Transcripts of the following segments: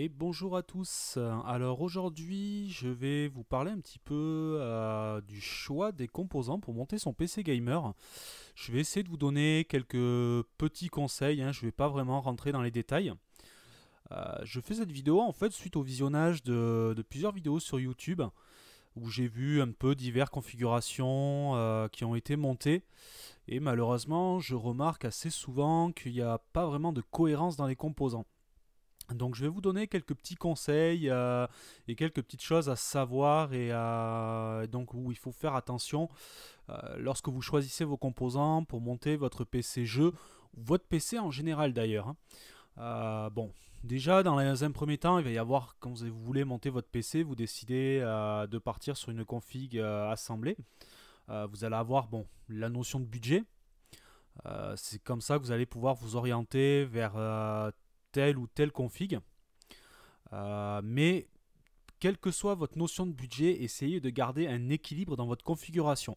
Et bonjour à tous. Alors aujourd'hui, je vais vous parler un petit peu du choix des composants pour monter son PC gamer. Je vais essayer de vous donner quelques petits conseils, hein, je ne vais pas vraiment rentrer dans les détails. Je fais cette vidéo en fait suite au visionnage de plusieurs vidéos sur YouTube où j'ai vu un peu diverses configurations qui ont été montées. Et malheureusement, je remarque assez souvent qu'il n'y a pas vraiment de cohérence dans les composants. Donc je vais vous donner quelques petits conseils et quelques petites choses à savoir et donc où il faut faire attention lorsque vous choisissez vos composants pour monter votre PC jeu ou votre PC en général d'ailleurs, hein. Bon, déjà dans un premier temps, il va y avoir quand vous voulez monter votre PC, vous décidez de partir sur une config assemblée. Vous allez avoir la notion de budget. C'est comme ça que vous allez pouvoir vous orienter vers telle ou telle config. Mais quelle que soit votre notion de budget, essayez de garder un équilibre dans votre configuration.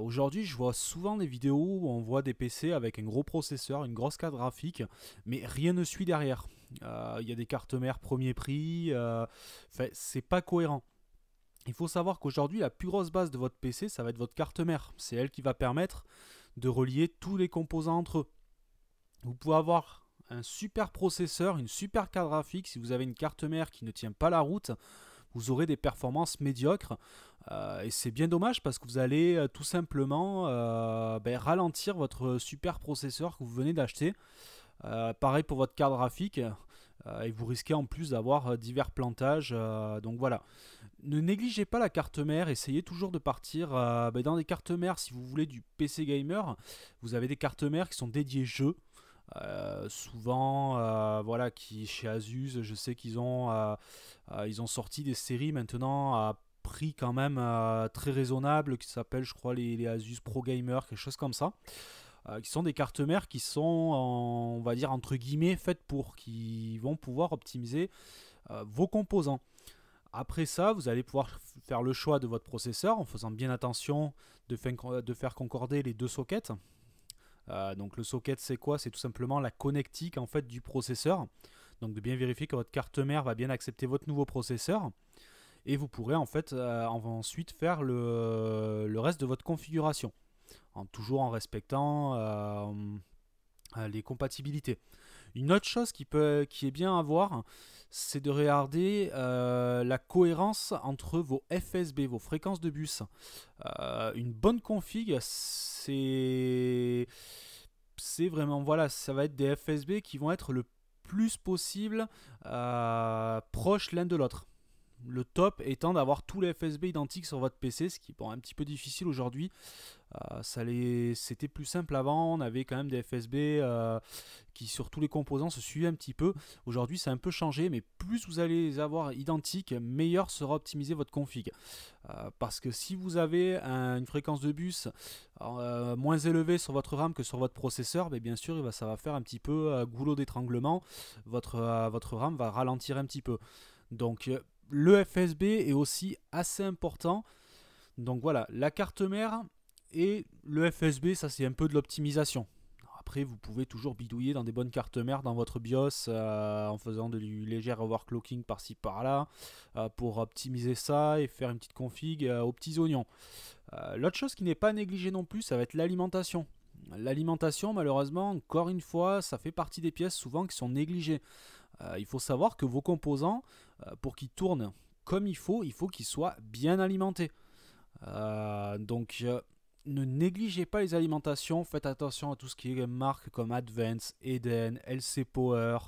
Aujourd'hui, je vois souvent des vidéos où on voit des PC avec un gros processeur, une grosse carte graphique, mais rien ne suit derrière. Il y a des cartes mères premier prix, c'est pas cohérent. Il faut savoir qu'aujourd'hui, la plus grosse base de votre PC, ça va être votre carte mère. C'est elle qui va permettre de relier tous les composants entre eux. Vous pouvez avoir un super processeur, une super carte graphique. Si vous avez une carte mère qui ne tient pas la route, vous aurez des performances médiocres. Et c'est bien dommage parce que vous allez tout simplement ralentir votre super processeur que vous venez d'acheter. Pareil pour votre carte graphique. Et vous risquez en plus d'avoir divers plantages. Donc voilà. Ne négligez pas la carte mère, essayez toujours de partir dans des cartes mères si vous voulez du PC gamer. Vous avez des cartes mères qui sont dédiées jeux. Souvent, voilà, qui chez Asus, je sais ils ont sorti des séries maintenant à prix quand même très raisonnable qui s'appellent, je crois, les Asus Pro Gamer, quelque chose comme ça. Qui sont des cartes mères qui sont, on va dire, entre guillemets, faites pour, qui vont pouvoir optimiser vos composants. Après ça, vous allez pouvoir faire le choix de votre processeur en faisant bien attention de faire concorder les deux sockets. Donc le socket, c'est quoi? C'est tout simplement la connectique en fait du processeur. Donc de bien vérifier que votre carte mère va bien accepter votre nouveau processeur. Et vous pourrez en fait ensuite faire le reste de votre configuration. Toujours en respectant les compatibilités. Une autre chose qui est bien à voir, c'est de regarder la cohérence entre vos FSB, vos fréquences de bus. Une bonne config, c'est vraiment, voilà, ça va être des FSB qui vont être le plus possible proches l'un de l'autre. Le top étant d'avoir tous les FSB identiques sur votre PC, ce qui est un petit peu difficile aujourd'hui. C'était plus simple avant, on avait quand même des FSB qui sur tous les composants se suivaient un petit peu. Aujourd'hui c'est un peu changé, mais plus vous allez les avoir identiques, meilleur sera optimisé votre config. Parce que si vous avez une fréquence de bus moins élevée sur votre RAM que sur votre processeur, bien sûr ça va faire un petit peu goulot d'étranglement, votre RAM va ralentir un petit peu. Donc le FSB est aussi assez important. Donc voilà, la carte mère et le FSB, ça c'est un peu de l'optimisation. Après, vous pouvez toujours bidouiller dans des bonnes cartes mères dans votre BIOS en faisant du léger overclocking par-ci par-là pour optimiser ça et faire une petite config aux petits oignons. L'autre chose qui n'est pas négligée non plus, ça va être l'alimentation. L'alimentation, malheureusement, encore une fois, ça fait partie des pièces souvent qui sont négligées. Il faut savoir que vos composants, pour qu'ils tournent comme il faut qu'ils soient bien alimentés. Donc ne négligez pas les alimentations, faites attention à tout ce qui est marques comme Advance, Eden, LC Power,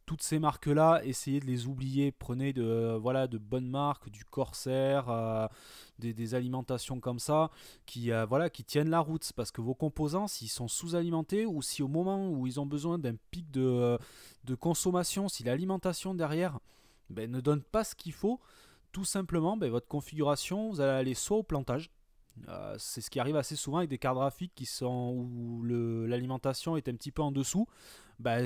toutes ces marques-là, essayez de les oublier, prenez de bonnes marques, du Corsair, des alimentations comme ça, qui tiennent la route, parce que vos composants, s'ils sont sous-alimentés, ou si au moment où ils ont besoin d'un pic de consommation, si l'alimentation derrière ne donne pas ce qu'il faut, tout simplement, votre configuration, vous allez aller soit au plantage. C'est ce qui arrive assez souvent avec des cartes graphiques où l'alimentation est un petit peu en dessous.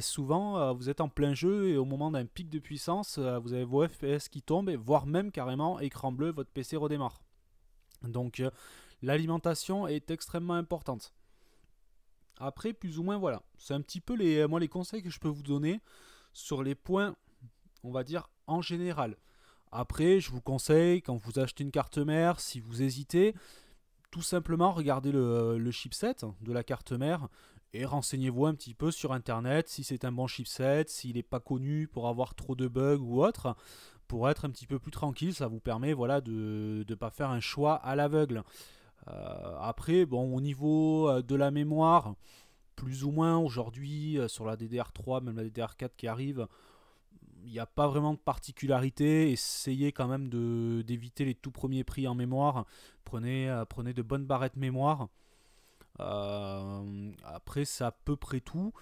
Souvent, vous êtes en plein jeu et au moment d'un pic de puissance, vous avez vos FPS qui tombent, voire même carrément écran bleu, votre PC redémarre. Donc, l'alimentation est extrêmement importante. Après, plus ou moins, voilà. C'est un petit peu les conseils que je peux vous donner sur les points on va dire en général. Après, je vous conseille, quand vous achetez une carte mère, si vous hésitez, tout simplement regardez le chipset de la carte mère et renseignez-vous un petit peu sur internet si c'est un bon chipset, s'il n'est pas connu pour avoir trop de bugs ou autre, pour être un petit peu plus tranquille. Ça vous permet voilà, de ne pas faire un choix à l'aveugle. Après, bon, au niveau de la mémoire, plus ou moins aujourd'hui sur la DDR3, même la DDR4 qui arrive, il n'y a pas vraiment de particularité. Essayez quand même d'éviter les tout premiers prix en mémoire. Prenez de bonnes barrettes mémoire. Après, c'est à peu près tout.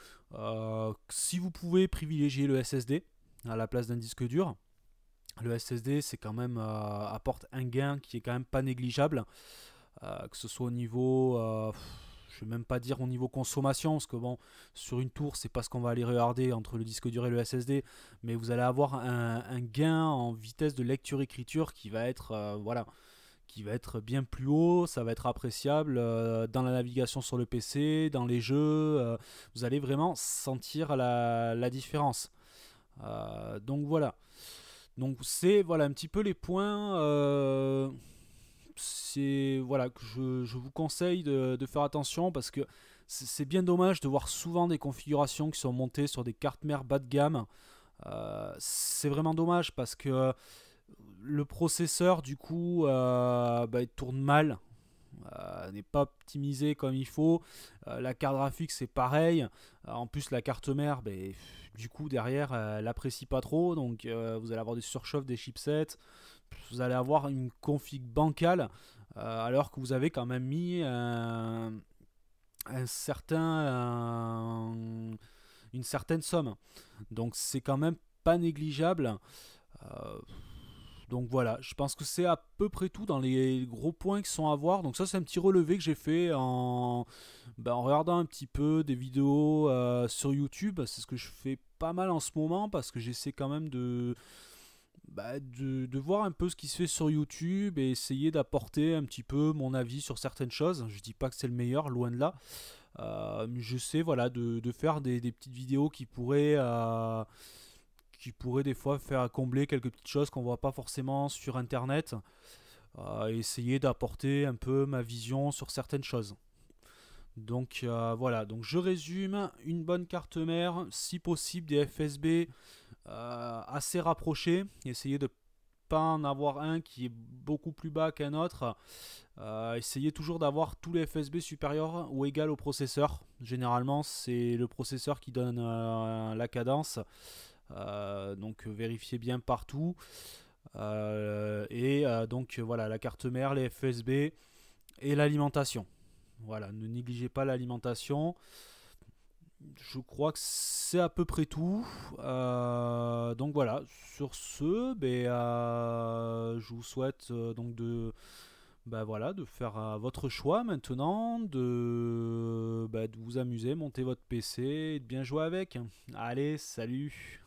Si vous pouvez privilégier le SSD à la place d'un disque dur, le SSD c'est quand même apporte un gain qui est quand même pas négligeable, que ce soit au niveau je vais même pas dire au niveau consommation, parce que bon, sur une tour, c'est pas ce qu'on va aller regarder entre le disque dur et le SSD, mais vous allez avoir un gain en vitesse de lecture-écriture qui va être voilà, qui va être bien plus haut. Ça va être appréciable dans la navigation sur le PC, dans les jeux. Vous allez vraiment sentir la différence. Donc voilà. Donc c'est voilà un petit peu les points. C'est voilà que je vous conseille de faire attention, parce que c'est bien dommage de voir souvent des configurations qui sont montées sur des cartes mères bas de gamme. C'est vraiment dommage parce que le processeur du coup il tourne mal, n'est pas optimisé comme il faut. La carte graphique c'est pareil. En plus la carte mère, du coup derrière elle apprécie pas trop, donc vous allez avoir des surchauffes des chipsets, vous allez avoir une config bancale, alors que vous avez quand même mis une certaine somme. Donc c'est quand même pas négligeable. Euh, donc voilà, je pense que c'est à peu près tout dans les gros points qui sont à voir. Donc ça c'est un petit relevé que j'ai fait en regardant un petit peu des vidéos sur YouTube. C'est ce que je fais pas mal en ce moment, parce que j'essaie quand même de voir un peu ce qui se fait sur YouTube et essayer d'apporter un petit peu mon avis sur certaines choses. Je dis pas que c'est le meilleur, loin de là. Mais j'essaie voilà, de faire des petites vidéos qui pourraient des fois faire combler quelques petites choses qu'on voit pas forcément sur internet. Essayer d'apporter un peu ma vision sur certaines choses. Donc voilà, donc je résume: une bonne carte mère, si possible des FSB assez rapprochés. Essayez de pas en avoir un qui est beaucoup plus bas qu'un autre. Essayez toujours d'avoir tous les FSB supérieurs ou égal au processeur. Généralement c'est le processeur qui donne la cadence. Donc vérifiez bien partout. Donc voilà, la carte mère, les FSB et l'alimentation. Voilà, ne négligez pas l'alimentation. Je crois que c'est à peu près tout. Donc voilà, sur ce, je vous souhaite donc de faire votre choix maintenant, de vous amuser, monter votre PC et de bien jouer avec. Allez, salut!